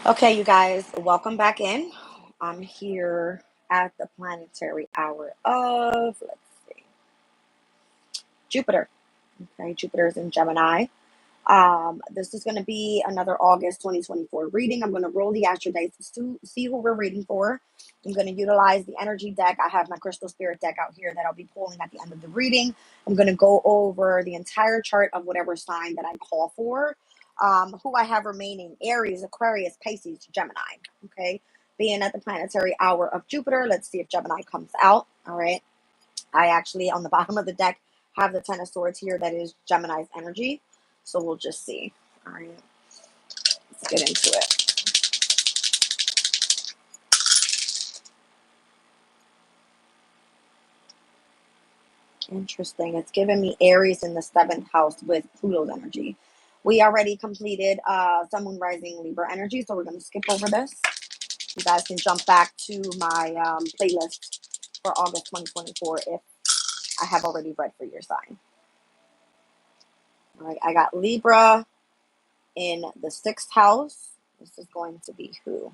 Okay, you guys, welcome back in. I'm here at the planetary hour of, let's see, Jupiter. Okay, Jupiter is in Gemini. This is going to be another August 2024 reading. I'm going to roll the astro dice to see who we're reading for. I'm going to utilize the energy deck. I have my crystal spirit deck out here that I'll be pulling at the end of the reading. I'm going to go over the entire chart of whatever sign that I call for. Who I have remaining: Aries, Aquarius, Pisces, Gemini. Okay, being at the planetary hour of Jupiter, let's see if Gemini comes out. All right, I actually, on the bottom of the deck, have the Ten of Swords here. That is Gemini's energy. So we'll just see. All right, let's get into it. Interesting. It's giving me Aries in the 7th house with Pluto's energy. We already completed Sun, Moon, Rising, Libra energy, so we're going to skip over this. You guys can jump back to my playlist for August 2024 if I have already read for your sign. All right, I got Libra in the 6th house. This is going to be who?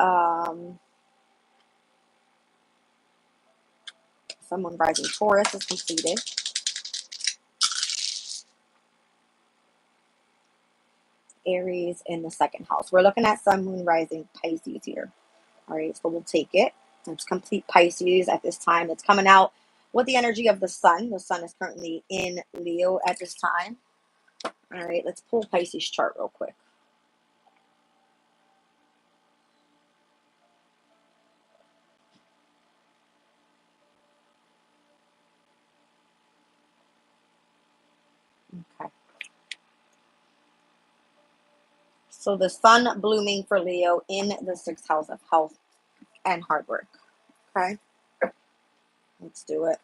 Sun, Moon, Rising, Taurus is completed. Aries in the 2nd house. We're looking at Sun, Moon, Rising, Pisces here. All right, so we'll take it. It's complete Pisces at this time. It's coming out with the energy of the sun. The sun is currently in Leo at this time. All right, let's pull Pisces chart real quick. Okay. So the sun blooming for Leo in the 6th house of health and hard work. Okay. Let's do it.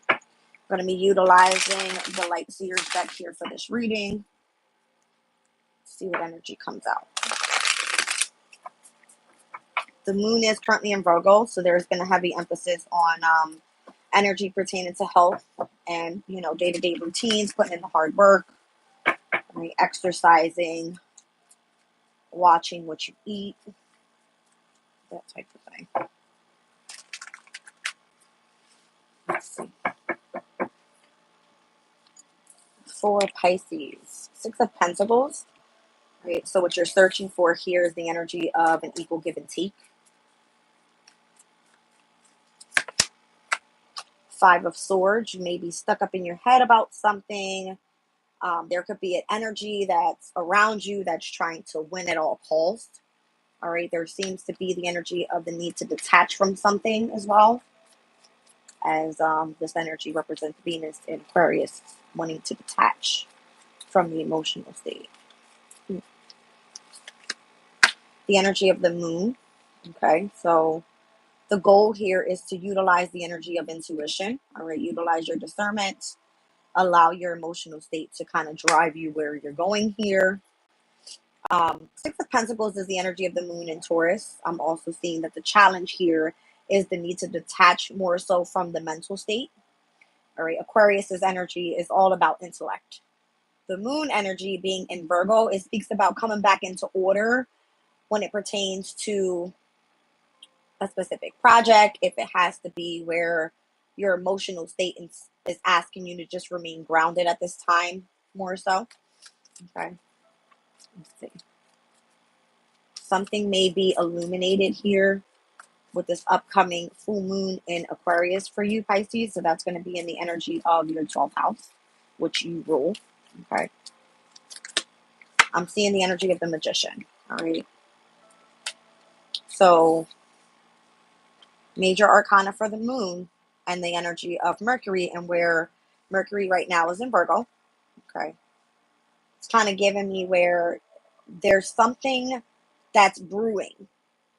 I'm going to be utilizing the Light Seers deck here for this reading. See what energy comes out. The moon is currently in Virgo, so there's been a heavy emphasis on energy pertaining to health and, day-to-day routines, putting in the hard work, right? Exercising, watching what you eat, that type of thing. Let's see. For Pisces, 6 of Pentacles. Right, so what you're searching for here is the energy of an equal give and take. 5 of Swords, you may be stuck up in your head about something. There could be an energy that's around you that's trying to win at all costs. All right, there seems to be the energy of the need to detach from something as well, as this energy represents Venus in Aquarius, wanting to detach from the emotional state. The energy of the moon. Okay, so the goal here is to utilize the energy of intuition. All right, utilize your discernment, allow your emotional state to kind of drive you where you're going here. 6 of Pentacles is the energy of the moon in Taurus. I'm also seeing that the challenge here is the need to detach more so from the mental state. All right, Aquarius's energy is all about intellect. The moon energy being in Virgo, it speaks about coming back into order when it pertains to a specific project, if it has to be where your emotional state is asking you to just remain grounded at this time, more so. Okay, let's see. Something may be illuminated here with this upcoming full moon in Aquarius for you, Pisces. So that's going to be in the energy of your 12th house, which you rule. Okay. I'm seeing the energy of the Magician. All right. So major arcana for the moon and the energy of Mercury, and where Mercury right now is in Virgo. Okay. It's kind of giving me where there's something that's brewing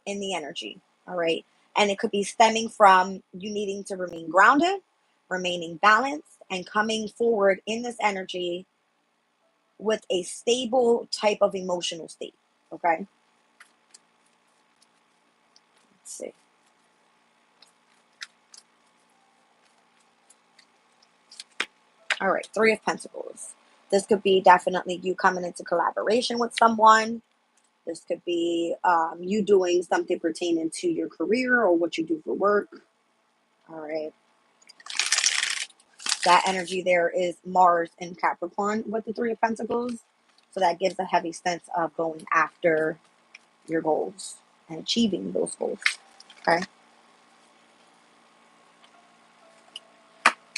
in the energy. All right. And it could be stemming from you needing to remain grounded, remaining balanced, and coming forward in this energy with a stable type of emotional state. Okay. Let's see. All right. 3 of Pentacles. This could be definitely you coming into collaboration with someone. This could be you doing something pertaining to your career or what you do for work. All right. That energy there is Mars in Capricorn with the Three of Pentacles. So that gives a heavy sense of going after your goals and achieving those goals. Okay.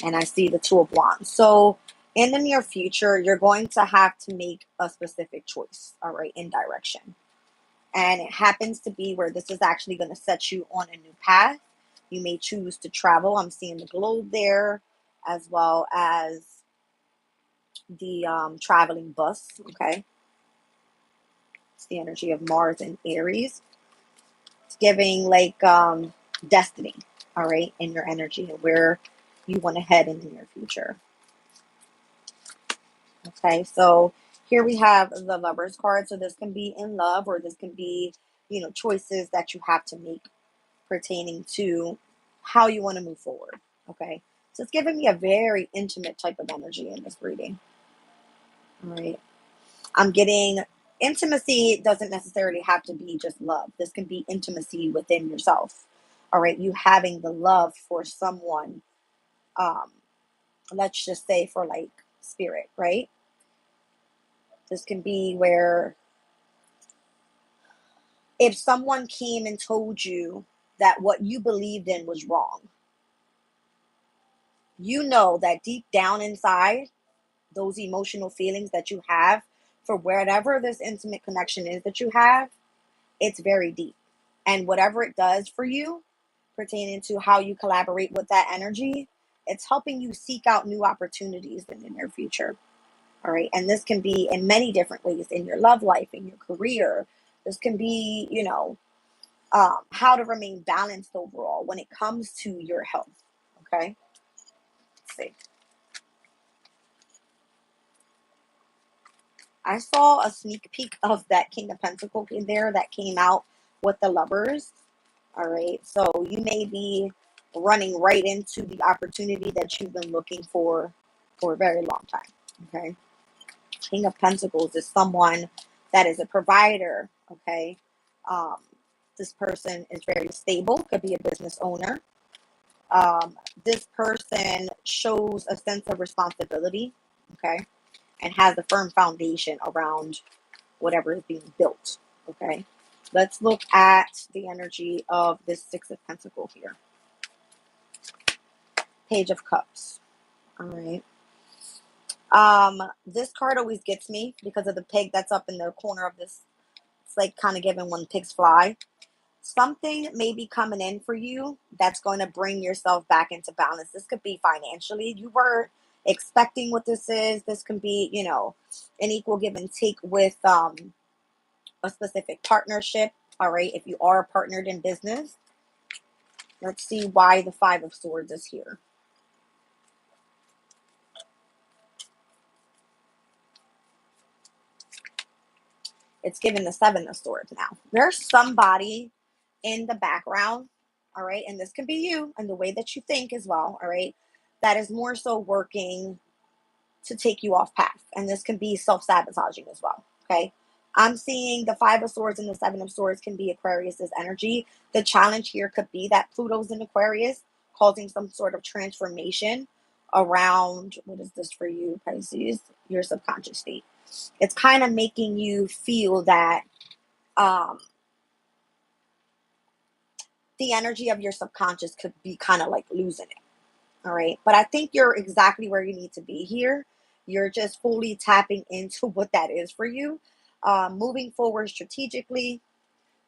And I see the Two of Wands. So in the near future, you're going to have to make a specific choice, all right, in direction. And it happens to be where this is actually going to set you on a new path. You may choose to travel. I'm seeing the globe there, as well as the traveling bus, okay? It's the energy of Mars and Aries. It's giving like destiny, all right, in your energy and where you want to head in the near future. Okay, so here we have the Lovers card. So this can be in love, or this can be, you know, choices that you have to make pertaining to how you want to move forward. Okay, so it's giving me a very intimate type of energy in this reading. All right, I'm getting intimacy doesn't necessarily have to be just love. This can be intimacy within yourself. All right, you having the love for someone, um, let's just say for like spirit, right? This can be where if someone came and told you that what you believed in was wrong, you know that deep down inside, those emotional feelings that you have for whatever this intimate connection is that you have, it's very deep. And whatever it does for you, pertaining to how you collaborate with that energy, it's helping you seek out new opportunities in the near future. All right. And this can be in many different ways in your love life, in your career. This can be, you know, how to remain balanced overall when it comes to your health. Okay. Let's see. I saw a sneak peek of that King of Pentacles in there that came out with the Lovers. All right. So you may be running right into the opportunity that you've been looking for a very long time. Okay. King of Pentacles is someone that is a provider. Okay. Um, this person is very stable, could be a business owner. This person shows a sense of responsibility. Okay. And has a firm foundation around whatever is being built. Okay. Let's look at the energy of this Six of Pentacles here. Page of Cups. All right. This card always gets me because of the pig that's up in the corner of this. It's like kind of giving when pigs fly. Something may be coming in for you that's going to bring yourself back into balance. This could be financially. You were expecting what this is. This can be, you know, an equal give and take with a specific partnership. All right. If you are partnered in business, let's see why the Five of Swords is here. It's given the Seven of Swords now. There's somebody in the background, all right, and this can be you and the way that you think as well, all right, that is more so working to take you off path. And this can be self-sabotaging as well, okay? I'm seeing the Five of Swords and the Seven of Swords can be Aquarius's energy. The challenge here could be that Pluto's in Aquarius, causing some sort of transformation around, what is this for you, Pisces? Your subconscious state. It's kind of making you feel that the energy of your subconscious could be kind of like losing it. All right. But I think you're exactly where you need to be here. You're just fully tapping into what that is for you. Moving forward strategically,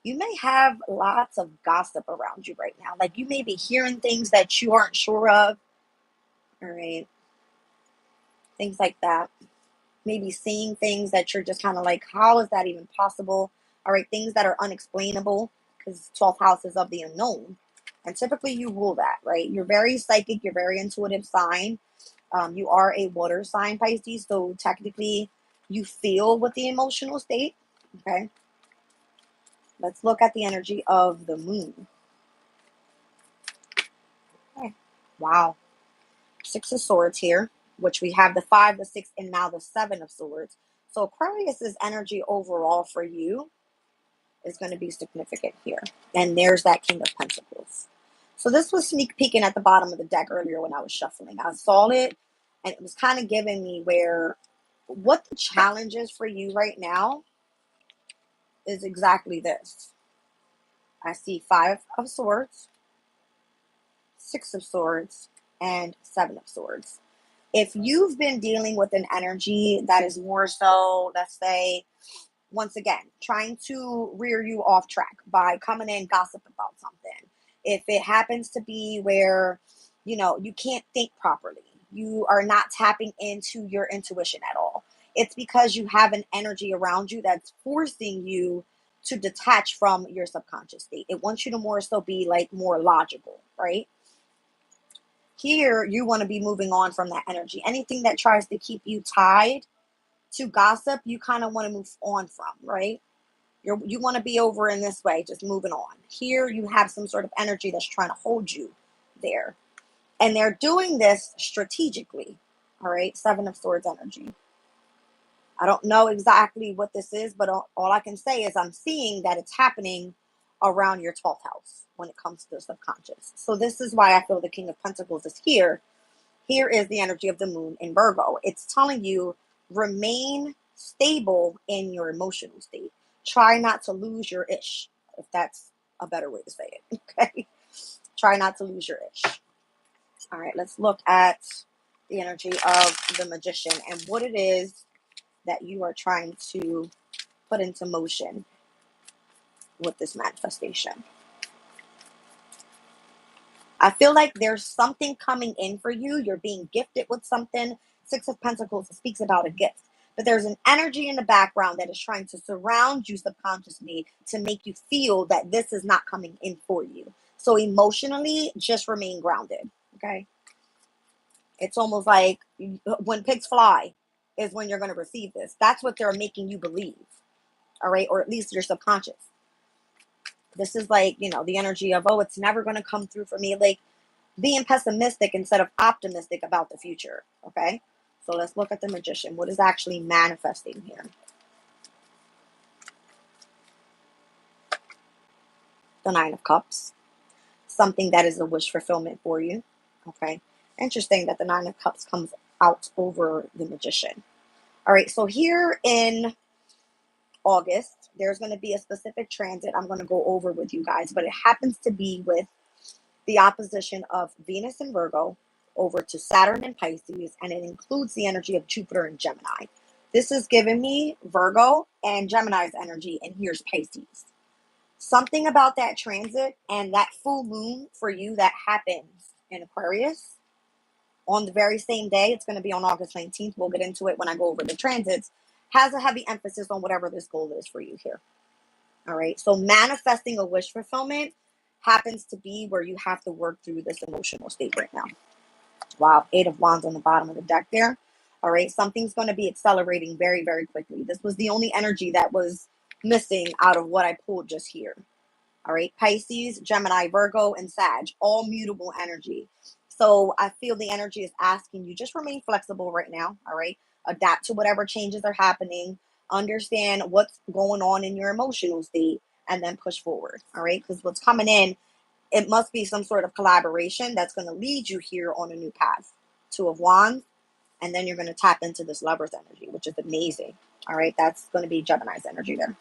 you may have lots of gossip around you right now. Like you may be hearing things that you aren't sure of. All right. Things like that. Maybe seeing things that you're just kind of like, how is that even possible? All right. Things that are unexplainable because 12th house is of the unknown. And typically you rule that, right? You're very psychic. You're very intuitive sign. You are a water sign, Pisces, so technically you feel with the emotional state. Okay. Let's look at the energy of the moon. Okay. Wow. Six of Swords here. which we have the 5, the 6, and now the 7 of swords. So Aquarius's energy overall for you is going to be significant here. And there's that King of Pentacles. So this was sneak peeking at the bottom of the deck earlier when I was shuffling. I saw it, and it was kind of giving me what the challenge is for you right now is exactly this. I see 5 of swords, 6 of swords, and 7 of swords. If you've been dealing with an energy that is more so, let's say, once again, trying to rear you off track by coming in gossip about something. If it happens to be where, you can't think properly, you are not tapping into your intuition at all. It's because you have an energy around you that's forcing you to detach from your subconscious state. It wants you to more so be like more logical, right? Here, you want to be moving on from that energy. Anything that tries to keep you tied to gossip, you kind of want to move on from, right? You want to be over in this way, just moving on. Here, you have some sort of energy that's trying to hold you there. And they're doing this strategically, all right? 7 of Swords energy. I don't know exactly what this is, but all I can say is I'm seeing that it's happening around your 12th house when it comes to the subconscious. So this is why I feel the King of Pentacles is here. Here is the energy of the moon in Virgo. It's telling you remain stable in your emotional state. Try not to lose your ish, if that's a better way to say it. Okay. Try not to lose your ish. All right, let's look at the energy of the Magician and what it is that you are trying to put into motion with this manifestation. I feel like there's something coming in for you. You're being gifted with something. 6 of Pentacles speaks about a gift. But there's an energy in the background that is trying to surround you subconsciously to make you feel that this is not coming in for you. So emotionally, just remain grounded. Okay? It's almost like when pigs fly is when you're going to receive this. That's what they're making you believe. All right? Or at least your subconscious. This is like, the energy of, oh, it's never going to come through for me. Like being pessimistic instead of optimistic about the future. Okay? So let's look at the Magician. What is actually manifesting here? The 9 of Cups. Something that is a wish fulfillment for you. Okay? Interesting that the 9 of Cups comes out over the Magician. All right, so here in August, there's going to be a specific transit I'm going to go over with you guys, but it happens to be with the opposition of Venus and Virgo over to Saturn and Pisces, and it includes the energy of Jupiter and Gemini. This is giving me Virgo and Gemini's energy, and here's Pisces. Something about that transit and that full moon for you that happens in Aquarius on the very same day. It's going to be on August 19th. We'll get into it when I go over the transits. Has a heavy emphasis on whatever this goal is for you here. All right. So manifesting a wish fulfillment happens to be where you have to work through this emotional state right now. Wow. 8 of Wands on the bottom of the deck there. All right. Something's going to be accelerating very, very quickly. This was the only energy that was missing out of what I pulled just here. All right. Pisces, Gemini, Virgo, and Sag, all mutable energy. So I feel the energy is asking you just remain flexible right now. All right. Adapt to whatever changes are happening. Understand what's going on in your emotional state and then push forward. All right. Because what's coming in, it must be some sort of collaboration that's going to lead you here on a new path. 2 of Wands. And then you're going to tap into this Lover's energy, which is amazing. All right. That's going to be Gemini's energy there,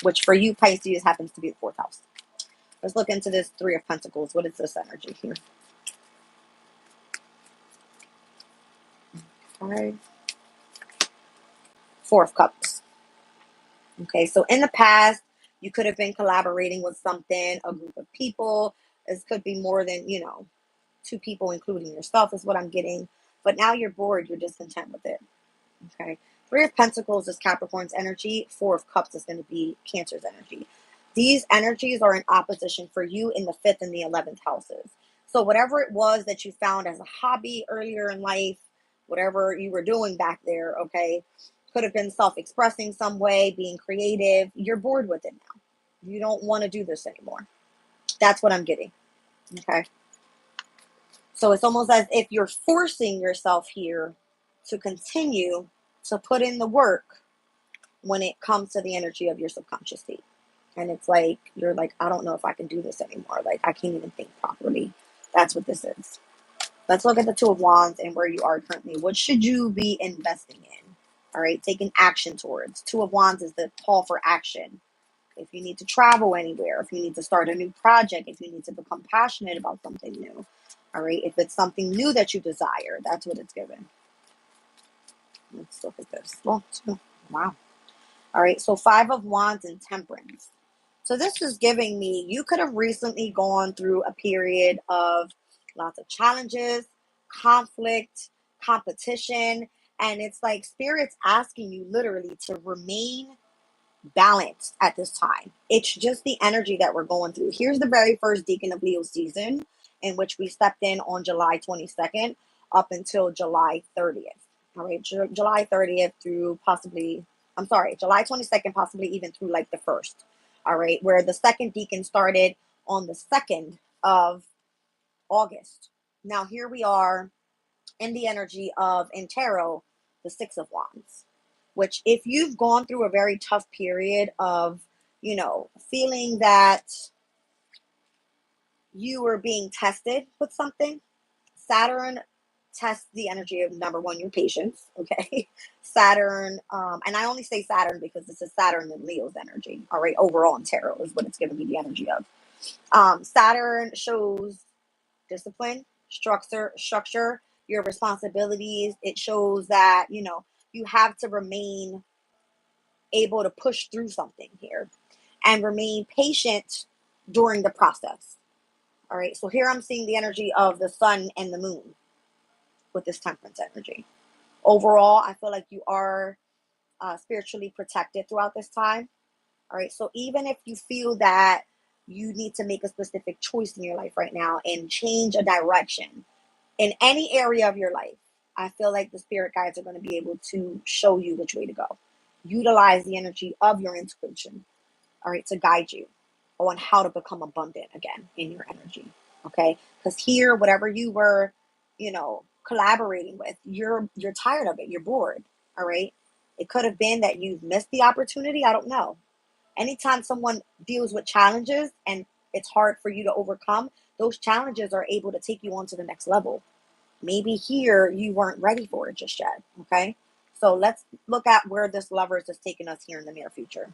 which for you, Pisces, happens to be the 4th house. Let's look into this 3 of Pentacles. What is this energy here? Okay. 4 of Cups. Okay, so in the past, you could have been collaborating with something, a group of people. This could be more than, 2 people, including yourself, is what I'm getting. But now you're bored. You're discontent with it. Okay. 3 of Pentacles is Capricorn's energy. 4 of Cups is going to be Cancer's energy. These energies are in opposition for you in the 5th and the 11th houses. So whatever it was that you found as a hobby earlier in life, whatever you were doing back there, okay, could have been self-expressing some way, being creative. You're bored with it now. You don't want to do this anymore. That's what I'm getting. Okay. So it's almost as if you're forcing yourself here to continue to put in the work when it comes to the energy of your subconscious state. And it's like, you're like, I don't know if I can do this anymore. Like, I can't even think properly. That's what this is. Let's look at the Two of Wands and where you are currently. What should you be investing in? All right, taking action towards. Two of Wands is the call for action. If you need to travel anywhere, if you need to start a new project, if you need to become passionate about something new. All right, if it's something new that you desire, that's what it's given. Let's look at this. Well, wow. All right, so Five of Wands and Temperance. So this is giving me, you could have recently gone through a period of lots of challenges, conflict, competition, and it's like Spirit's asking you literally to remain balanced at this time. It's just the energy that we're going through. Here's the very first Deacon of Leo season, in which we stepped in on July 22nd up until July 30th. All right, July 30th through July 22nd, possibly even through like the 1st. All right, where the second deacon started on the 2nd of August. Now here we are in the energy of, in tarot, the Six of Wands, which if you've gone through a very tough period of, feeling that you were being tested with something, Saturn tests the energy of, number one, your patience. Okay. Saturn, and I only say Saturn because this is Saturn and Leo's energy. All right. Overall in tarot is what it's giving me the energy of. Saturn shows discipline, structure, your responsibilities. It shows that, you have to remain able to push through something here and remain patient during the process. All right. So here I'm seeing the energy of the sun and the moon with this Temperance energy. Overall, I feel like you are spiritually protected throughout this time. All right. So even if you feel that you need to make a specific choice in your life right now and change a direction in any area of your life, I feel like the spirit guides are going to be able to show you which way to go. Utilize the energy of your intuition, all right, to guide you on how to become abundant again in your energy. Okay. Because here, whatever you were, collaborating with, you're tired of it. You're bored. All right. It could have been that you've missed the opportunity. I don't know. Anytime someone deals with challenges and it's hard for you to overcome, those challenges are able to take you on to the next level. Maybe here you weren't ready for it just yet. Okay. So let's look at where this Lovers is taking us here in the near future.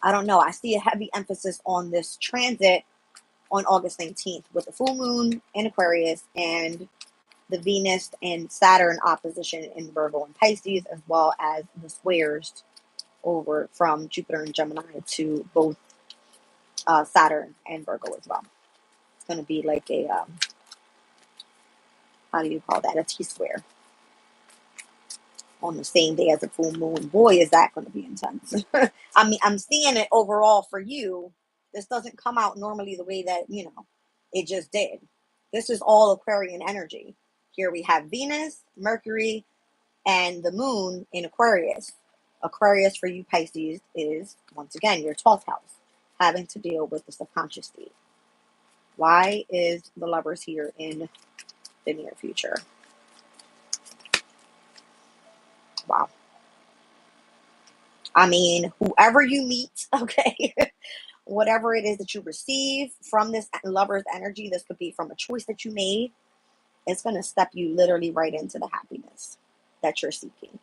I don't know. I see a heavy emphasis on this transit on August 19th with the full moon in Aquarius and the Venus and Saturn opposition in Virgo and Pisces, as well as the squares over from Jupiter and Gemini to both Saturn and Virgo as well. It's going to be like a, how do you call that? A T-square on the same day as a full moon. Boy, is that going to be intense. I mean, I'm seeing it overall for you. This doesn't come out normally the way that, it just did. This is all Aquarian energy. Here we have Venus, Mercury, and the moon in Aquarius. Aquarius for you Pisces is, once again, your 12th house, having to deal with the subconscious state. Why is the Lovers here in the near future? Wow. I mean, whoever you meet, okay, whatever it is that you receive from this Lover's energy, this could be from a choice that you made, it's going to step you literally right into the happiness that you're seeking.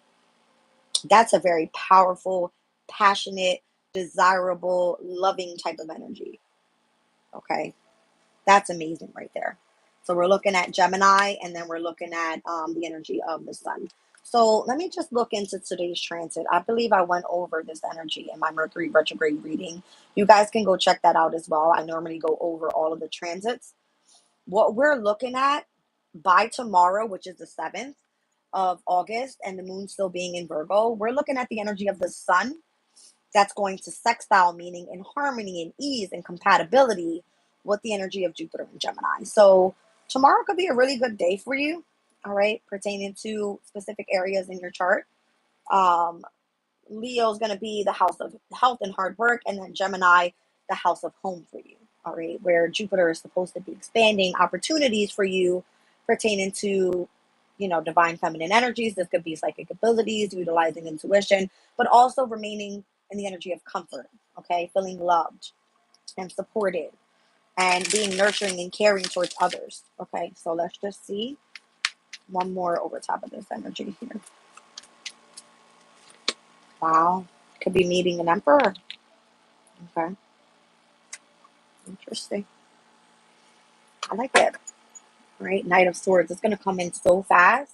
That's a very powerful, passionate, desirable, loving type of energy. Okay. That's amazing right there. So we're looking at Gemini, and then we're looking at the energy of the sun. So let me just look into today's transit. I believe I went over this energy in my Mercury retrograde reading. You guys can go check that out as well. I normally go over all of the transits. What we're looking at by tomorrow, which is the 7th of August, and the moon still being in Virgo, we're looking at the energy of the sun that's going to sextile, meaning in harmony and ease and compatibility with the energy of Jupiter and Gemini. So tomorrow could be a really good day for you, all right, pertaining to specific areas in your chart. Leo is going to be the house of health and hard work, and then Gemini, the house of home for you, all right, where Jupiter is supposed to be expanding opportunities for you pertaining to divine feminine energies. This could be psychic abilities, utilizing intuition, but also remaining in the energy of comfort, okay? Feeling loved and supported and being nurturing and caring towards others, okay? So let's just see one more over top of this energy here. Wow. Could be meeting an emperor. Okay. Interesting. I like it. All right. Knight of Swords. It's going to come in so fast.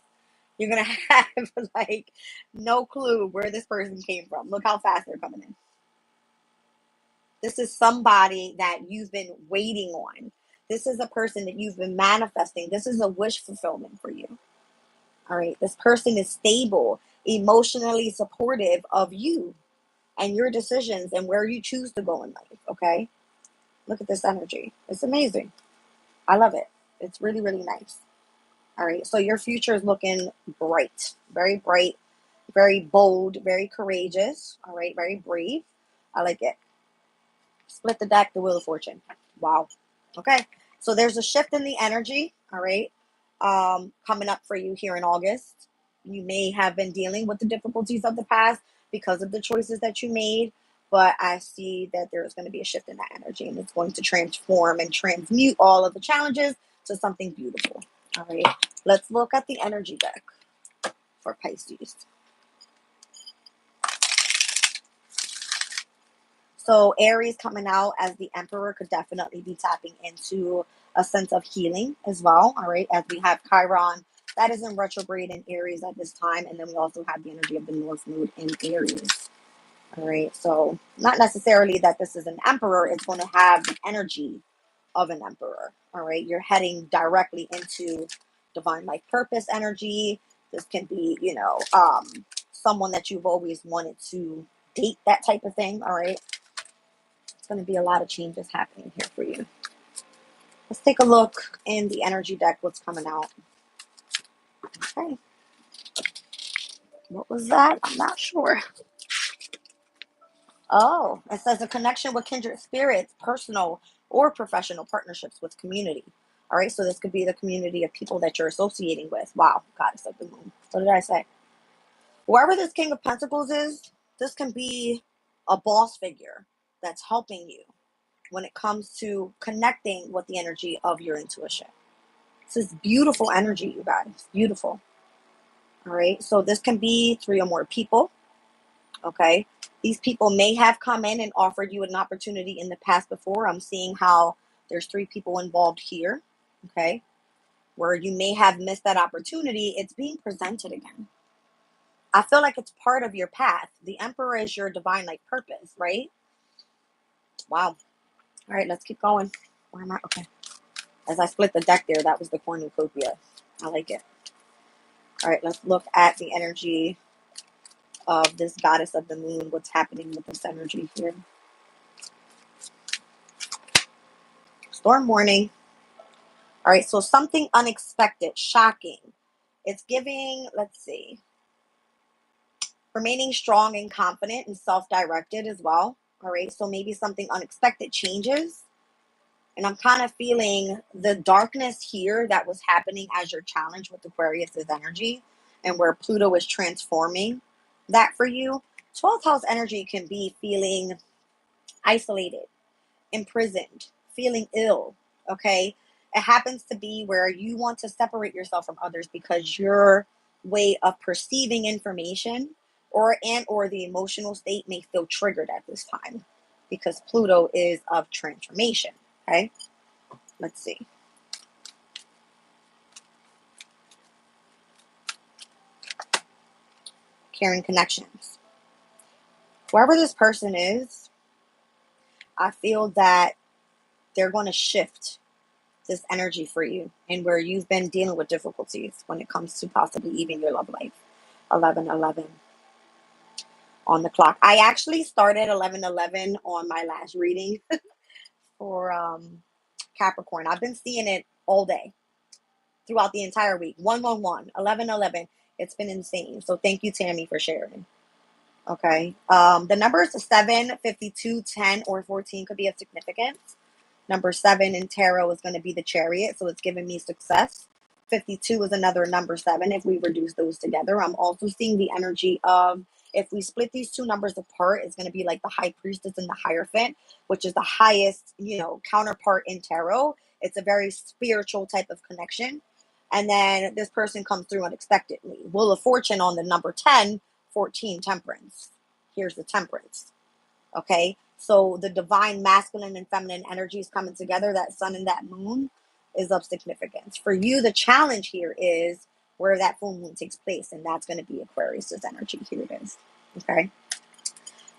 You're going to have like no clue where this person came from. Look how fast they're coming in. This is somebody that you've been waiting on. This is a person that you've been manifesting. This is a wish fulfillment for you. All right. This person is stable, emotionally supportive of you and your decisions and where you choose to go in life. Okay. Look at this energy. It's amazing. I love it. It's really, really nice. All right. So your future is looking bright, very bold, very courageous. All right. Very brave. I like it. Split the deck, the Wheel of Fortune. Wow. Okay. So there's a shift in the energy. All right. Coming up for you here in August. You may have been dealing with the difficulties of the past because of the choices that you made. But I see that there's going to be a shift in that energy, and it's going to transform and transmute all of the challenges to something beautiful. All right. Let's look at the energy deck for Pisces. So Aries coming out as the Emperor could definitely be tapping into a sense of healing as well. All right. As we have Chiron, that is in retrograde in Aries at this time. And then we also have the energy of the North Node in Aries. All right. So not necessarily that this is an Emperor. It's going to have the energy of an Emperor. All right. You're heading directly into divine life purpose energy. This can be, someone that you've always wanted to date, that type of thing. All right. Going to be a lot of changes happening here for you. Let's take a look in the energy deck, what's coming out. Okay. What was that? I'm not sure. Oh, it says a connection with kindred spirits, personal or professional partnerships with community. All right, so this could be the community of people that you're associating with. Wow, Goddess of the Moon. What did I say? Whoever this King of Pentacles is, this can be a boss figure that's helping you when it comes to connecting with the energy of your intuition. This is beautiful energy, you guys. Beautiful. All right. So this can be 3 or more people. Okay. These people may have come in and offered you an opportunity in the past before. I'm seeing how there's 3 people involved here. Okay. Where you may have missed that opportunity. It's being presented again. I feel like it's part of your path. The Emperor is your divine like purpose, right? Wow. All right. Let's keep going. Where am I? Okay. As I split the deck there, that was the cornucopia. I like it. All right, let's look at the energy of this Goddess of the Moon. What's happening with this energy here? Storm warning. All right, so something unexpected, shocking. It's giving, let's see, remaining strong and confident and self-directed as well. All right, so maybe something unexpected changes. And I'm kind of feeling the darkness here that was happening as your challenge with Aquarius's energy and where Pluto is transforming that for you. 12th house energy can be feeling isolated, imprisoned, feeling ill. Okay. It happens to be where you want to separate yourself from others because your way of perceiving information or the emotional state may feel triggered at this time because Pluto is of transformation. Okay. Let's see. Caring connections. Wherever this person is, I feel that they're going to shift this energy for you and where you've been dealing with difficulties when it comes to possibly even your love life. 11:11 on the clock. I actually started 11:11 on my last reading for Capricorn. I've been seeing it all day throughout the entire week. 111, 11:11. It's been insane. So thank you, Tammy, for sharing. Okay. The numbers 7, 52, 10, or 14 could be of significance. Number 7 in tarot is going to be the Chariot, so it's giving me success. 52 is another number 7 if we reduce those together. I'm also seeing the energy of, if we split these two numbers apart, it's going to be like the high priestess and the hierophant, which is the highest, counterpart in tarot. It's a very spiritual type of connection. And then this person comes through unexpectedly. Wheel of Fortune on the number 10, 14, temperance. Here's the temperance. Okay. So the divine masculine and feminine energies coming together, that sun and that moon, is of significance. For you, the challenge here is where that full moon takes place, and that's going to be Aquarius's energy. Here it is. Okay.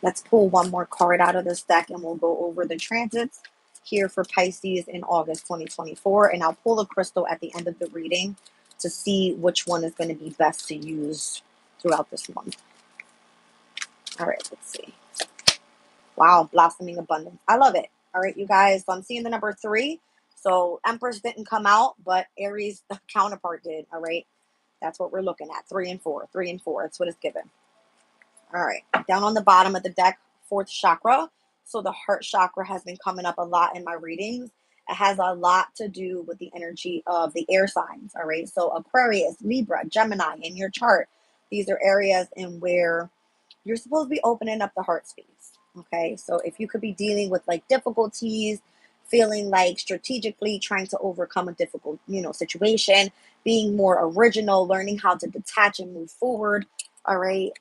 Let's pull one more card out of this deck, and we'll go over the transits here for Pisces in August 2024. And I'll pull a crystal at the end of the reading to see which one is going to be best to use throughout this month. All right, let's see. Wow, blossoming abundance. I love it. All right, you guys. So I'm seeing the number 3. So Empress didn't come out, but Aries, the counterpart, did. All right. That's what we're looking at. 3 and 4. 3 and 4. That's what it's given. All right. Down on the bottom of the deck, 4th chakra. So the heart chakra has been coming up a lot in my readings. It has a lot to do with the energy of the air signs. All right. So Aquarius, Libra, Gemini in your chart. These are areas in where you're supposed to be opening up the heart space. Okay. So if you could be dealing with like difficulties, feeling like strategically trying to overcome a difficult, situation, being more original, learning how to detach and move forward. All right.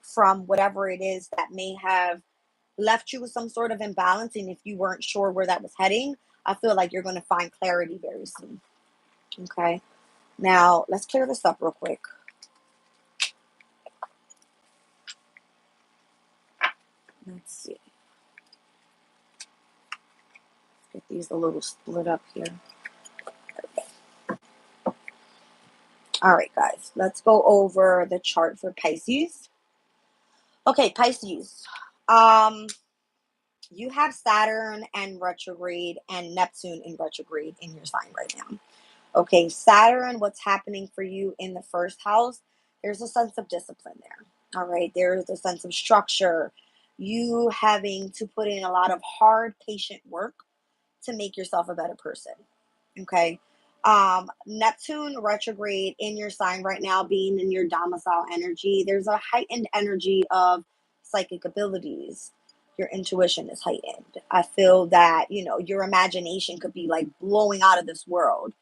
From whatever it is that may have left you with some sort of imbalance. And if you weren't sure where that was heading, I feel like you're going to find clarity very soon. Okay. Now let's clear this up real quick. Let's see. Get these a little split up here. All right, guys, let's go over the chart for Pisces. Okay, Pisces. You have Saturn and retrograde and Neptune in retrograde in your sign right now. Okay, Saturn, what's happening for you in the first house? There's a sense of discipline there. All right, there's a sense of structure. You having to put in a lot of hard, patient work to make yourself a better person. Okay. Neptune retrograde in your sign right now, being in your domicile energy, there's a heightened energy of psychic abilities. Your intuition is heightened. I feel that, your imagination could be like blowing out of this world.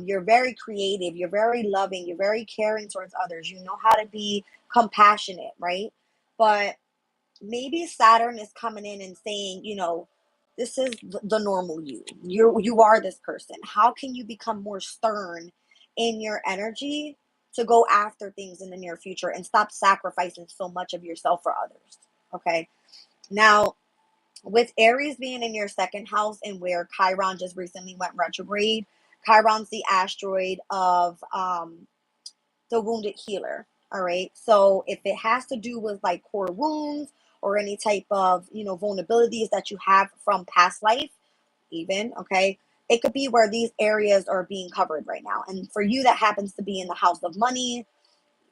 You're very creative, you're very loving, you're very caring towards others. You know how to be compassionate, right? But maybe Saturn is coming in and saying, this is the normal you. You are this person. How can you become more stern in your energy to go after things in the near future and stop sacrificing so much of yourself for others? Okay. Now, with Aries being in your second house and where Chiron just recently went retrograde, Chiron's the asteroid of the wounded healer. All right. So if it has to do with like core wounds or any type of, vulnerabilities that you have from past life, even, okay, it could be where these areas are being covered right now. And for you, that happens to be in the house of money,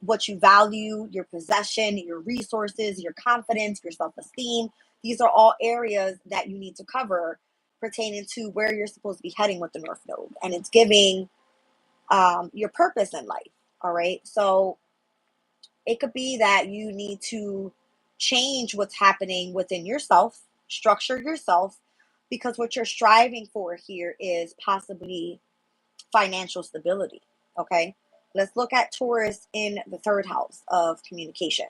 what you value, your possession, your resources, your confidence, your self-esteem. These are all areas that you need to cover pertaining to where you're supposed to be heading with the North Node. And it's giving your purpose in life. All right. So it could be that you need to change what's happening within yourself, structure yourself, because what you're striving for here is possibly financial stability. Okay. Let's look at Taurus in the third house of communication.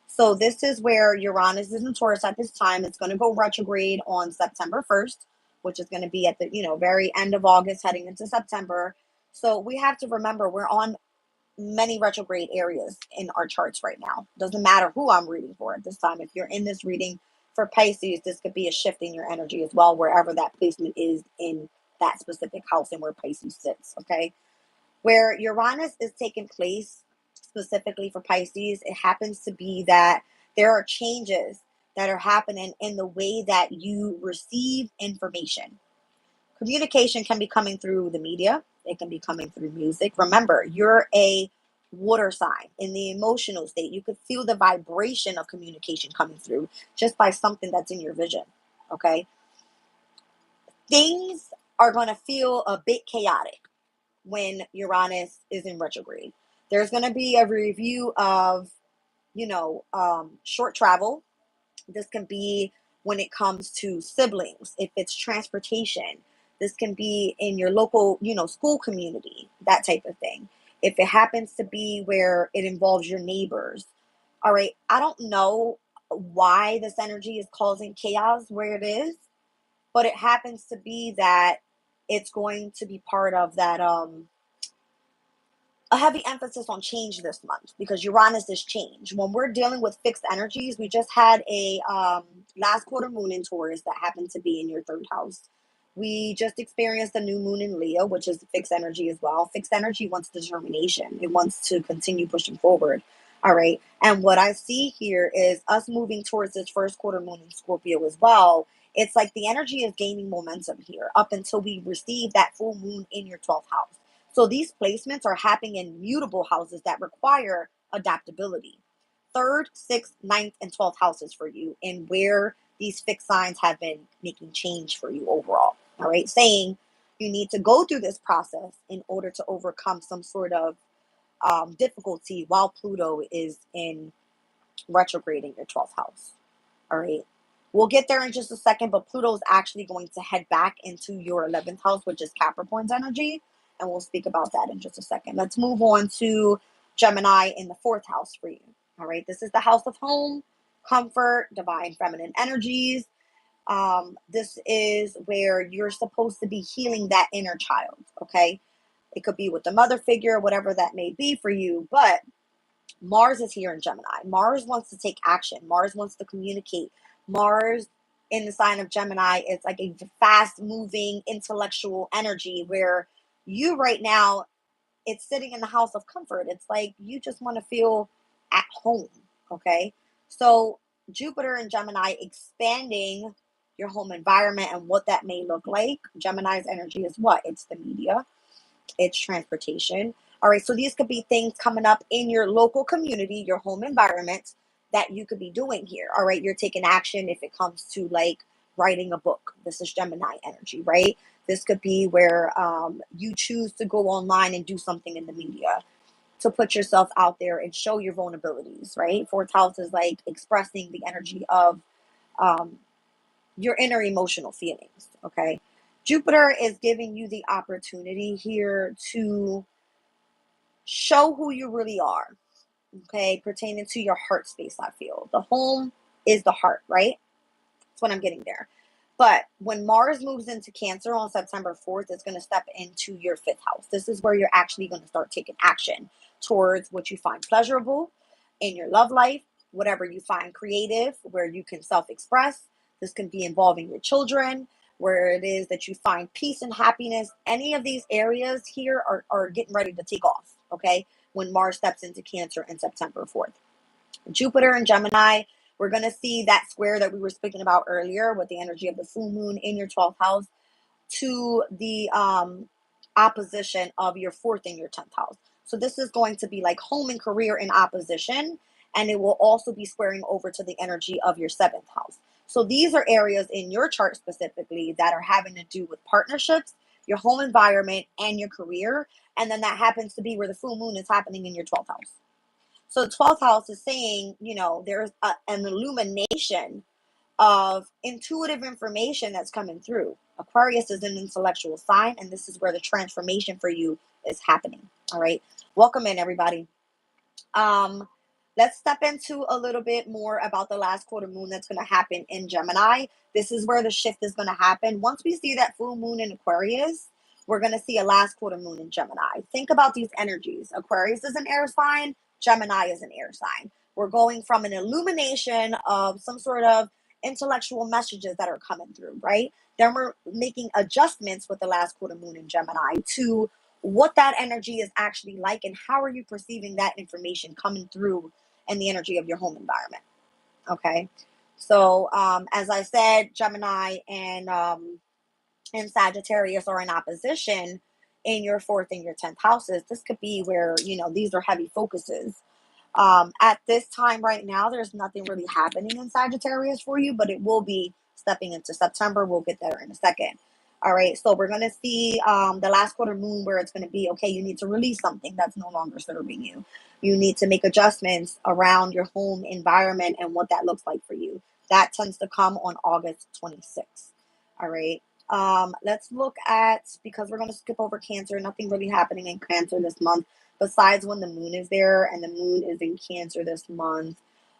So this is where Uranus is in Taurus at this time. It's going to go retrograde on September 1st, which is going to be at the, very end of August heading into September. So we have to remember we're on many retrograde areas in our charts right now. Doesn't matter who I'm reading for at this time. If you're in this reading for Pisces, this could be a shift in your energy as well, wherever that placement is in that specific house and where Pisces sits. Okay. Where Uranus is taking place specifically for Pisces, it happens to be that there are changes that are happening in the way that you receive information. Communication can be coming through the media. It can be coming through music. Remember, you're a water sign in the emotional state. You could feel the vibration of communication coming through just by something that's in your vision. Okay. Things are going to feel a bit chaotic. when Uranus is in retrograde. There's going to be a review of, short travel. This can be when it comes to siblings, if it's transportation. This can be in your local, school community, that type of thing. If it happens to be where it involves your neighbors. All right. I don't know why this energy is causing chaos where it is, but it happens to be that it's going to be part of that a heavy emphasis on change this month, because Uranus is change. When we're dealing with fixed energies, we just had a last quarter moon in Taurus that happened to be in your third house. We just experienced a new moon in Leo, which is fixed energy as well. Fixed energy wants determination. It wants to continue pushing forward. All right. And what I see here is us moving towards this first quarter moon in Scorpio as well. It's like the energy is gaining momentum here up until we receive that full moon in your 12th house. So these placements are happening in mutable houses that require adaptability. Third, sixth, ninth, and 12th houses for you, and where these fixed signs have been making change for you overall. All right, saying you need to go through this process in order to overcome some sort of difficulty while Pluto is in retrograde in your 12th house. All right. We'll get there in just a second, but Pluto is actually going to head back into your 11th house, which is Capricorn's energy. And we'll speak about that in just a second. Let's move on to Gemini in the 4th house for you. All right. This is the house of home, comfort, divine feminine energies. This is where you're supposed to be healing that inner child. Okay. It could be with the mother figure, whatever that may be for you. But Mars is here in Gemini. Mars wants to take action. Mars wants to communicate. Mars in the sign of Gemini is like a fast moving intellectual energy where you right now, it's sitting in the house of comfort. It's like you just want to feel at home. Okay. So Jupiter and Gemini expanding your home environment and what that may look like. Gemini's energy is what? It's the media, it's transportation. All right, so these could be things coming up in your local community, your home environment that you could be doing here. All right, you're taking action if it comes to like writing a book. This is Gemini energy, right? This could be where you choose to go online and do something in the media to put yourself out there and show your vulnerabilities, right? Fourth house is like expressing the energy of um, your inner emotional feelings, okay? Jupiter is giving you the opportunity here to show who you really are, okay, pertaining to your heart space. I feel the home is the heart, right? That's what I'm getting there. But when Mars moves into Cancer on September 4th, it's going to step into your 5th house. This is where you're actually going to start taking action towards what you find pleasurable in your love life, whatever you find creative, where you can self express. This can be involving your children, where it is that you find peace and happiness. Any of these areas here are getting ready to take off, okay, when Mars steps into Cancer in September 4th. Jupiter and Gemini, we're going to see that square that we were speaking about earlier with the energy of the full moon in your 12th house to the opposition of your 4th and your 10th house. So this is going to be like home and career in opposition, and it will also be squaring over to the energy of your 7th house. So these are areas in your chart specifically that are having to do with partnerships, your home environment, and your career. And then that happens to be where the full moon is happening in your 12th house. So the 12th house is saying, there's an illumination of intuitive information that's coming through. Aquarius is an intellectual sign, and this is where the transformation for you is happening. All right. Welcome in, everybody. Let's step into a little bit more about the last quarter moon that's going to happen in Gemini. This is where the shift is going to happen. Once we see that full moon in Aquarius, we're going to see a last quarter moon in Gemini. Think about these energies. Aquarius is an air sign. Gemini is an air sign. We're going from an illumination of some sort of intellectual messages that are coming through, right? Then we're making adjustments with the last quarter moon in Gemini to what that energy is actually like and how are you perceiving that information coming through in the energy of your home environment. Okay. So as I said, Gemini and Sagittarius are in opposition in your 4th and your 10th houses. This could be where, these are heavy focuses. At this time right now, there's nothing really happening in Sagittarius for you, but it will be stepping into September. We'll get there in a second. All right, so we're going to see the last quarter moon where it's going to be, okay, you need to release something that's no longer serving you. You need to make adjustments around your home environment and what that looks like for you. That tends to come on August 26th. All right. Let's look at, because we're going to skip over Cancer, nothing really happening in Cancer this month besides when the moon is there, and the moon is in Cancer this month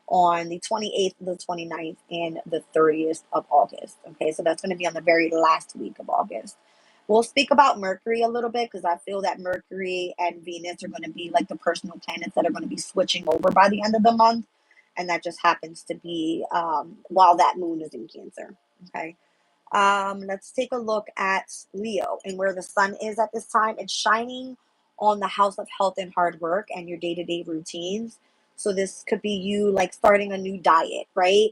on the 28th, the 29th, and the 30th of August. Okay, so that's going to be on the very last week of August. We'll speak about Mercury a little bit because I feel that Mercury and Venus are going to be like the personal planets that are going to be switching over by the end of the month. And that just happens to be while that moon is in Cancer. Okay. Let's take a look at Leo and where the sun is at this time. It's shining on the house of health and hard work and your day-to-day routines. So this could be you like starting a new diet, right?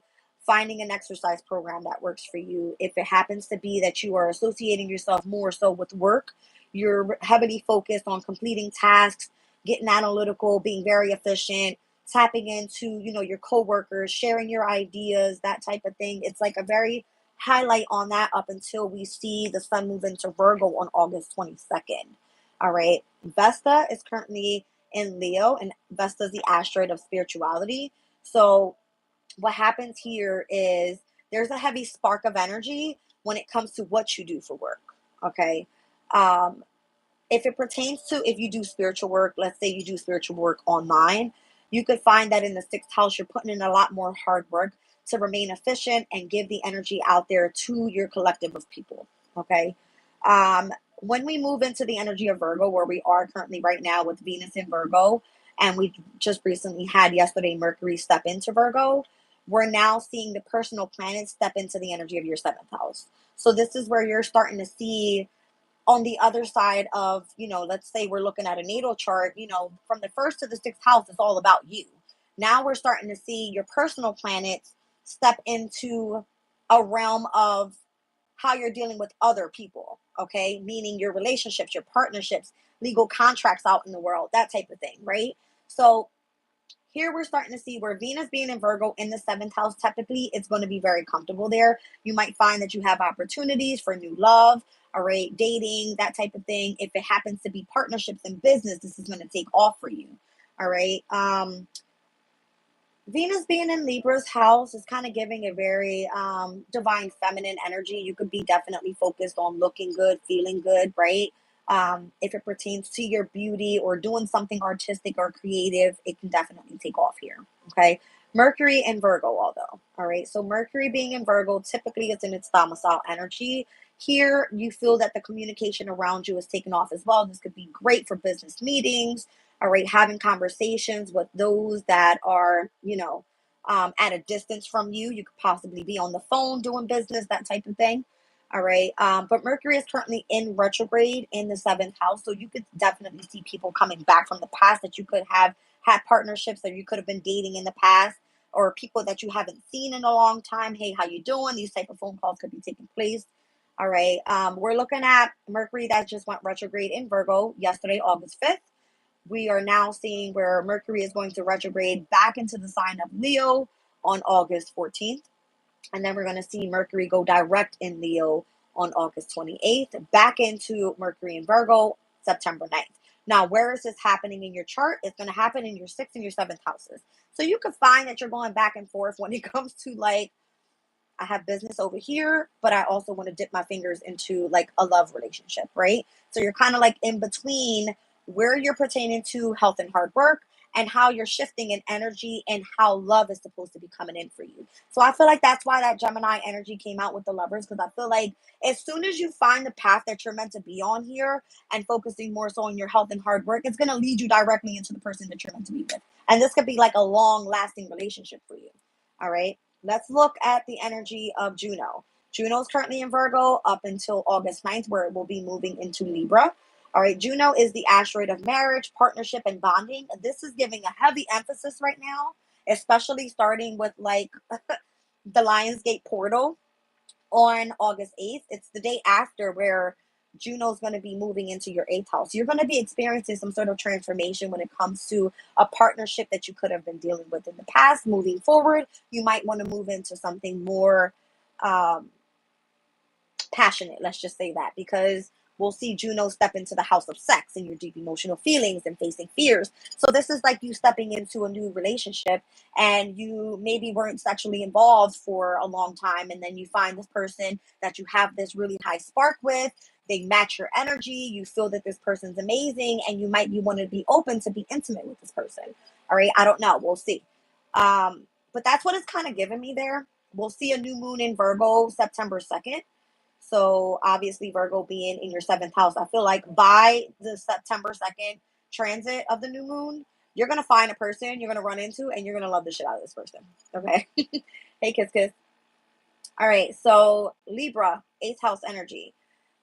Finding an exercise program that works for you. If it happens to be that you are associating yourself more so with work, you're heavily focused on completing tasks, getting analytical, being very efficient, tapping into, your coworkers, sharing your ideas, that type of thing. It's like a very highlight on that up until we see the sun move into Virgo on August 22nd. All right. Vesta is currently in Leo, and Vesta is the asteroid of spirituality. So what happens here is there's a heavy spark of energy when it comes to what you do for work. Okay. If it pertains to if you do spiritual work, let's say you do spiritual work online, you could find that in the sixth house, you're putting in a lot more hard work to remain efficient and give the energy out there to your collective of people. Okay. When we move into the energy of Virgo, where we are currently right now with Venus in Virgo, and we just recently had yesterday Mercury step into Virgo, we're now seeing the personal planets step into the energy of your seventh house. So this is where you're starting to see on the other side of, let's say we're looking at a natal chart, from the first to the sixth house, it's all about you. Now we're starting to see your personal planets step into a realm of how you're dealing with other people, okay? Meaning your relationships, your partnerships, legal contracts out in the world, that type of thing, right? So here we're starting to see where Venus being in Virgo in the seventh house, typically it's going to be very comfortable there. You might find that you have opportunities for new love, all right, dating, that type of thing. If it happens to be partnerships in business, this is going to take off for you, all right? Venus being in Libra's house is kind of giving a very divine feminine energy. You could be definitely focused on looking good, feeling good, right? If it pertains to your beauty or doing something artistic or creative, it can definitely take off here. Okay. Mercury in Virgo, although. All right. So Mercury being in Virgo, typically it's in its domicile energy. Here, you feel that the communication around you is taking off as well. This could be great for business meetings. All right. Having conversations with those that are, at a distance from you. You could possibly be on the phone doing business, that type of thing. All right. But Mercury is currently in retrograde in the seventh house. So you could definitely see people coming back from the past that you could have had partnerships that you could have been dating in the past, or people that you haven't seen in a long time. Hey, how you doing? These type of phone calls could be taking place. All right. We're looking at Mercury that just went retrograde in Virgo yesterday, August 5th. We are now seeing where Mercury is going to retrograde back into the sign of Leo on August 14th. And then we're going to see Mercury go direct in Leo on August 28th, back into Mercury in Virgo, September 9th. Now, where is this happening in your chart? It's going to happen in your sixth and your seventh houses. So you could find that you're going back and forth when it comes to like, I have business over here, but I also want to dip my fingers into like a love relationship, right? So you're kind of like in between where you're pertaining to health and hard work and how you're shifting in energy and how love is supposed to be coming in for you. So I feel like that's why that Gemini energy came out with the lovers, because I feel like as soon as you find the path that you're meant to be on here and focusing more so on your health and hard work, it's going to lead you directly into the person that you're meant to be with. And this could be like a long lasting relationship for you. All right. Let's look at the energy of Juno. Juno is currently in Virgo up until August 9th, where it will be moving into Libra. All right, Juno is the asteroid of marriage, partnership, and bonding. This is giving a heavy emphasis right now, especially starting with like the Lionsgate portal on August 8th. It's the day after where Juno's going to be moving into your eighth house. You're going to be experiencing some sort of transformation when it comes to a partnership that you could have been dealing with in the past. Moving forward, you might want to move into something more passionate. Let's just say that, because we'll see Juno step into the house of sex and your deep emotional feelings and facing fears. So this is like you stepping into a new relationship, and you maybe weren't sexually involved for a long time, and then you find this person that you have this really high spark with. They match your energy. You feel that this person's amazing, and you might be wanting to be open to be intimate with this person. All right, I don't know. We'll see. But that's what it's kind of giving me there. We'll see a new moon in Virgo September 2nd. So obviously Virgo being in your 7th house, I feel like by the September 2nd transit of the new moon, you're going to find a person you're going to run into, and you're going to love the shit out of this person. Okay. Hey, kiss, kiss. All right. So Libra, 8th house energy.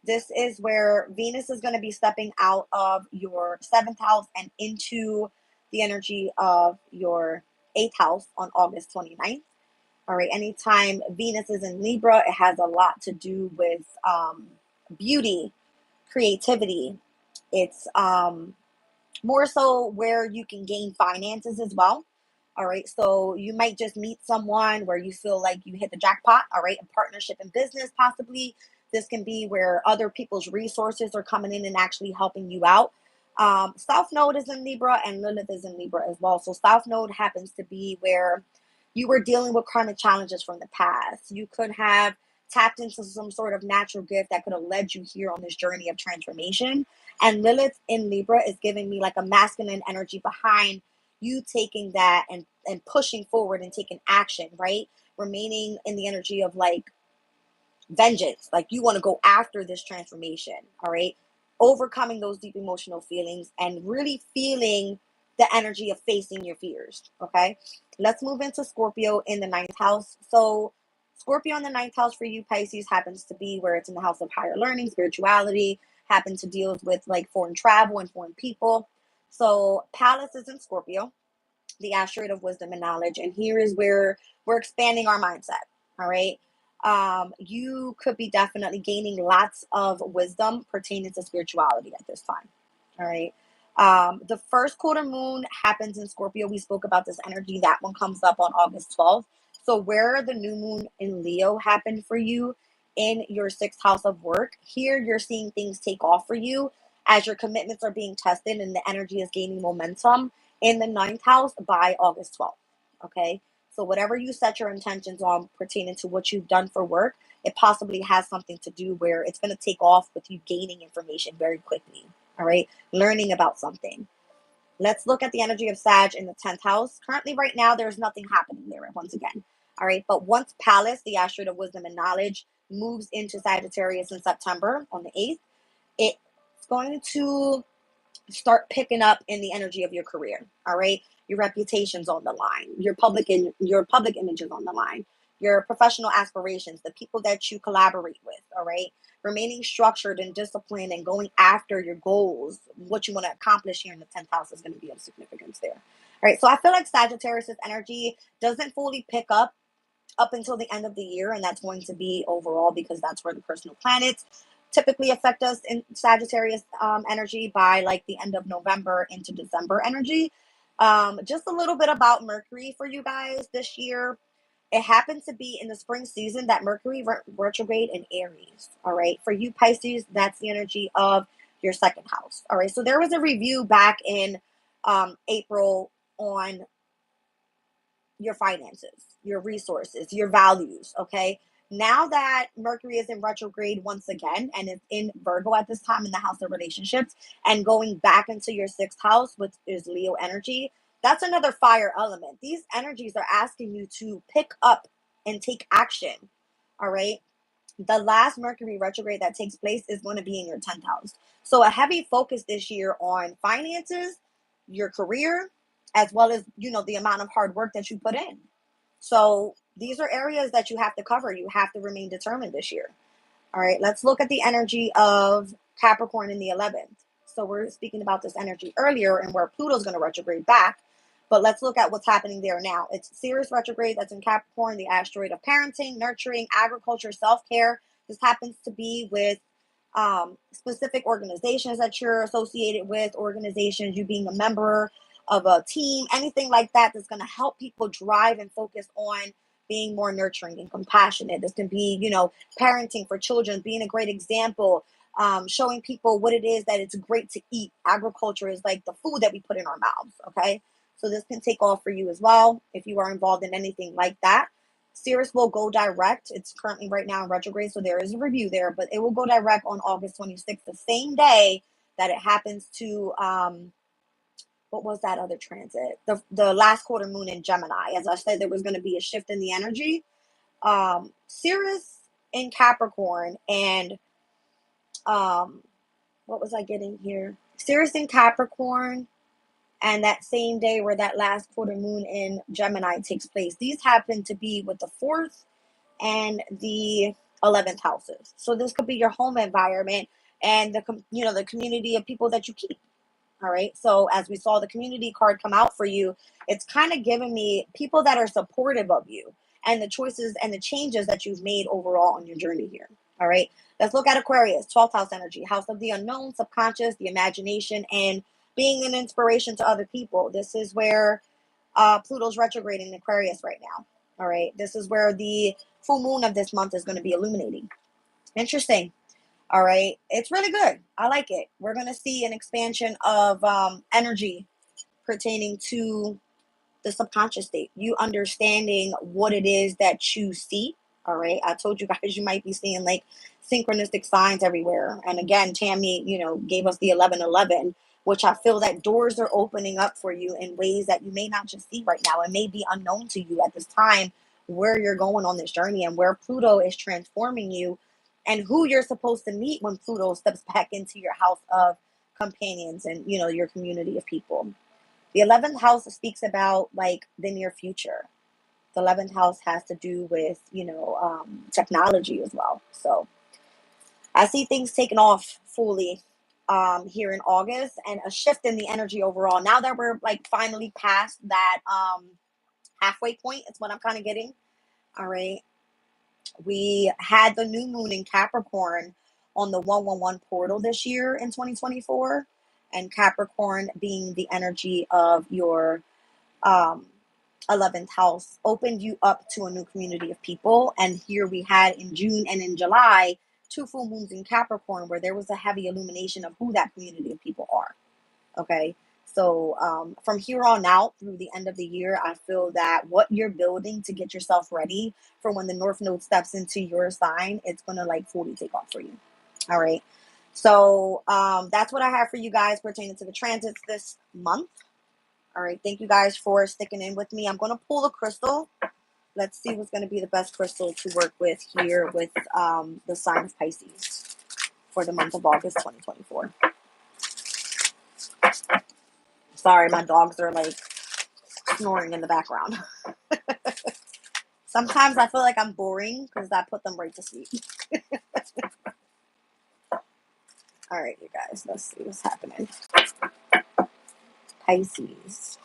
This is where Venus is going to be stepping out of your 7th house and into the energy of your 8th house on August 29th. All right. Anytime Venus is in Libra, it has a lot to do with beauty, creativity. It's more so where you can gain finances as well. All right. So you might just meet someone where you feel like you hit the jackpot. All right. A partnership in business, possibly. This can be where other people's resources are coming in and actually helping you out. South Node is in Libra, and Lilith is in Libra as well. So South Node happens to be where you were dealing with karmic challenges from the past. You could have tapped into some sort of natural gift that could have led you here on this journey of transformation. And Lilith in Libra is giving me like a masculine energy behind you taking that and pushing forward and taking action, right? Remaining in the energy of like vengeance, like you want to go after this transformation. All right, overcoming those deep emotional feelings and really feeling the energy of facing your fears. Okay, let's move into Scorpio in the 9th house. So Scorpio in the 9th house for you Pisces happens to be where it's in the house of higher learning, spirituality, happens to deal with like foreign travel and foreign people. So Pallas is in Scorpio, the asteroid of wisdom and knowledge. And here is where we're expanding our mindset. All right. You could be definitely gaining lots of wisdom pertaining to spirituality at this time. All right. The first quarter moon happens in Scorpio. We spoke about this energy. That one comes up on August 12th. So where the new moon in Leo happened for you in your 6th house of work, here you're seeing things take off for you as your commitments are being tested and the energy is gaining momentum in the 9th house by August 12th. Okay. So whatever you set your intentions on pertaining to what you've done for work, it possibly has something to do where it's going to take off with you gaining information very quickly. All right. Learning about something. Let's look at the energy of Sag in the 10th house. Currently, right now, there's nothing happening there once again. All right. But once Pallas, the asteroid of wisdom and knowledge, moves into Sagittarius in September on the 8th, it's going to start picking up in the energy of your career. All right. Your reputation's on the line. Your public image is on the line. Your professional aspirations, the people that you collaborate with. All right. Remaining structured and disciplined and going after your goals, what you want to accomplish here in the 10th house is going to be of significance there. All right. So I feel like Sagittarius' energy doesn't fully pick up until the end of the year, and that's going to be overall because that's where the personal planets typically affect us in Sagittarius energy by like the end of November into December energy. Just a little bit about Mercury for you guys this year. It happens to be in the spring season that Mercury retrograde in Aries. All right. For you Pisces, that's the energy of your 2nd house. All right. So there was a review back in April on your finances, your resources, your values. Okay. Now that Mercury is in retrograde once again and it's in Virgo at this time in the house of relationships and going back into your 6th house, which is Leo energy, that's another fire element. These energies are asking you to pick up and take action. All right. The last Mercury retrograde that takes place is going to be in your 10th house. So a heavy focus this year on finances, your career, as well as, the amount of hard work that you put in. So these are areas that you have to cover. You have to remain determined this year. All right, let's look at the energy of Capricorn in the 11th. So we're speaking about this energy earlier and where Pluto's going to retrograde back. But let's look at what's happening there now. It's Sirius retrograde that's in Capricorn, the asteroid of parenting, nurturing, agriculture, self-care. This happens to be with specific organizations that you're associated with, organizations, you being a member of a team, anything like that that's going to help people drive and focus on being more nurturing and compassionate. This can be, you know, parenting for children, being a great example, showing people what it is that it's great to eat. Agriculture is like the food that we put in our mouths, okay? So this can take off for you as well if you are involved in anything like that. Sirius will go direct. It's currently right now in retrograde, so there is a review there, but it will go direct on August 26th, the same day that it happens to, what was that other transit? The last quarter moon in Gemini. As I said, there was going to be a shift in the energy. Sirius in Capricorn and, what was I getting here? Sirius in Capricorn and that same day where that last quarter moon in Gemini takes place. These happen to be with the 4th and the 11th houses. So this could be your home environment and the community of people that you keep. All right. So as we saw the community card come out for you, it's kind of giving me people that are supportive of you and the choices and the changes that you've made overall on your journey here. All right. Let's look at Aquarius, 12th house energy, house of the unknown, subconscious, the imagination, and being an inspiration to other people. This is where Pluto's retrograding in Aquarius right now. All right. This is where the full moon of this month is going to be illuminating. Interesting. All right. It's really good. I like it. We're going to see an expansion of energy pertaining to the subconscious state. You understanding what it is that you see. All right. I told you guys you might be seeing like synchronistic signs everywhere. And again, Tammy, gave us the 1111, which I feel that doors are opening up for you in ways that you may not just see right now. It may be unknown to you at this time where you're going on this journey and where Pluto is transforming you and who you're supposed to meet when Pluto steps back into your house of companions and, your community of people. The 11th house speaks about like the near future. The 11th house has to do with, technology as well. So I see things taking off fully here in August and a shift in the energy overall. Now that we're like finally past that halfway point, it's what I'm kind of getting. All right. We had the new moon in Capricorn on the 111 portal this year in 2024. And Capricorn being the energy of your 11th house opened you up to a new community of people. And here we had in June and in July, 2 full moons in Capricorn where there was a heavy illumination of who that community of people are. Okay. So from here on out through the end of the year, I feel that what you're building to get yourself ready for when the North Node steps into your sign, it's going to like fully take off for you. All right. So that's what I have for you guys pertaining to the transits this month. All right. Thank you guys for sticking in with me. I'm going to pull a crystal. Let's see what's going to be the best crystal to work with here with the sign of Pisces for the month of August 2024. Sorry, my dogs are like snoring in the background. Sometimes I feel like I'm boring because I put them right to sleep. All right, you guys, let's see what's happening. Pisces.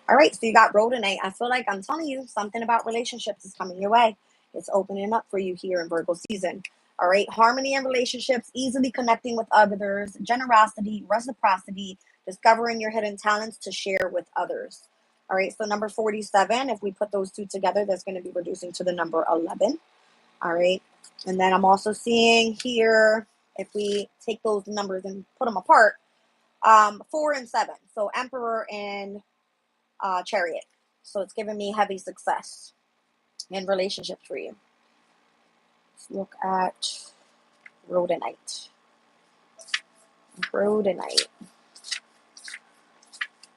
All right, so you got Rhodonite. I feel like I'm telling you something about relationships is coming your way. It's opening up for you here in Virgo season. All right, harmony in relationships, easily connecting with others, generosity, reciprocity, discovering your hidden talents to share with others. All right, so number 47, if we put those two together, that's going to be reducing to the number 11. All right, and then I'm also seeing here, if we take those numbers and put them apart, 4 and 7. So Emperor and Chariot. So it's giving me heavy success in relationships for you. Let's look at Rhodonite. Rhodonite.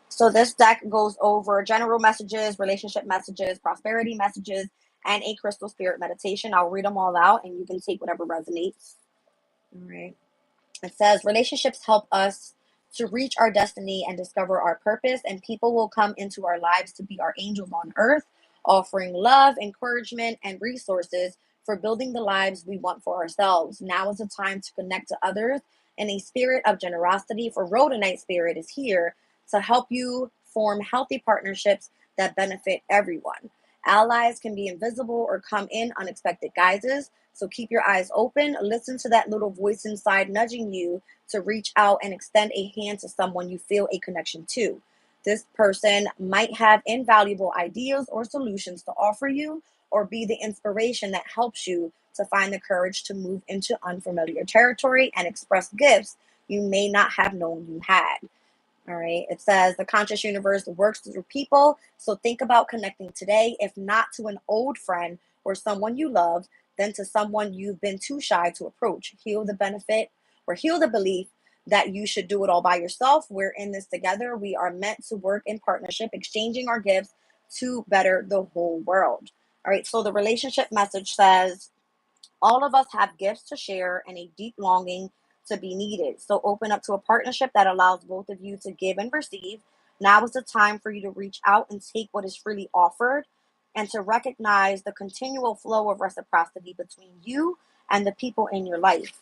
So this deck goes over general messages, relationship messages, prosperity messages, and a crystal spirit meditation. I'll read them all out and you can take whatever resonates. All right. It says relationships help us to reach our destiny and discover our purpose, and people will come into our lives to be our angels on earth, offering love, encouragement, and resources for building the lives we want for ourselves. Now is the time to connect to others in a spirit of generosity, for Rhodonite spirit is here to help you form healthy partnerships that benefit everyone. Allies can be invisible or come in unexpected guises, so keep your eyes open. Listen to that little voice inside nudging you to reach out and extend a hand to someone you feel a connection to. This person might have invaluable ideas or solutions to offer you, or be the inspiration that helps you to find the courage to move into unfamiliar territory and express gifts you may not have known you had. All right. It says the conscious universe works through people. So think about connecting today, if not to an old friend or someone you love, then to someone you've been too shy to approach. Heal the benefit or heal the belief that you should do it all by yourself. We're in this together. We are meant to work in partnership, exchanging our gifts to better the whole world. All right. So the relationship message says, all of us have gifts to share and a deep longing to be needed. So open up to a partnership that allows both of you to give and receive. Now is the time for you to reach out and take what is freely offered, and to recognize the continual flow of reciprocity between you and the people in your life.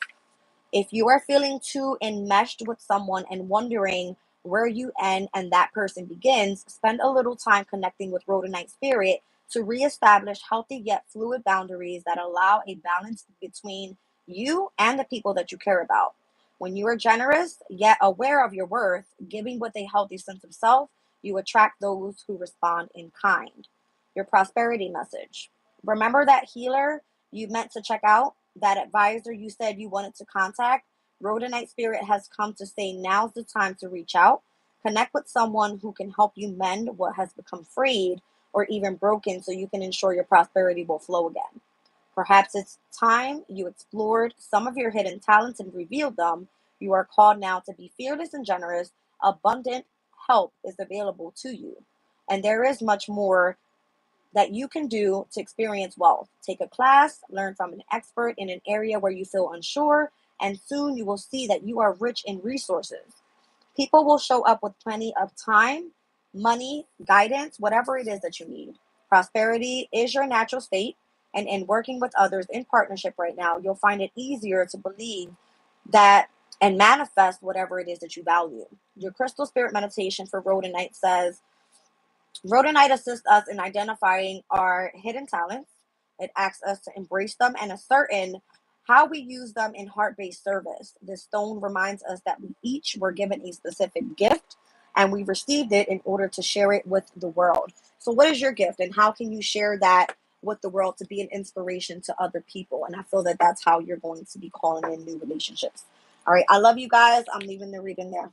If you are feeling too enmeshed with someone and wondering where you end and that person begins, spend a little time connecting with Rhodonite Spirit to reestablish healthy yet fluid boundaries that allow a balance between you and the people that you care about. When you are generous yet aware of your worth, giving with a healthy sense of self, you attract those who respond in kind. Your prosperity message. Remember that healer you meant to check out, that advisor you said you wanted to contact? Rhodonite Spirit has come to say now's the time to reach out. Connect with someone who can help you mend what has become frayed or even broken, so you can ensure your prosperity will flow again. Perhaps it's time you explored some of your hidden talents and revealed them. You are called now to be fearless and generous. Abundant help is available to you. And there is much more that you can do to experience wealth. Take a class, learn from an expert in an area where you feel unsure, and soon you will see that you are rich in resources. People will show up with plenty of time, money, guidance, whatever it is that you need. Prosperity is your natural state, and in working with others in partnership right now, you'll find it easier to believe that and manifest whatever it is that you value. Your crystal spirit meditation for Rhodonite says, Rhodonite assists us in identifying our hidden talents. It asks us to embrace them and ascertain how we use them in heart-based service. This stone reminds us that we each were given a specific gift, and we received it in order to share it with the world. So what is your gift, and how can you share that with the world to be an inspiration to other people? And I feel that that's how you're going to be calling in new relationships. All right. I love you guys. I'm leaving the reading there.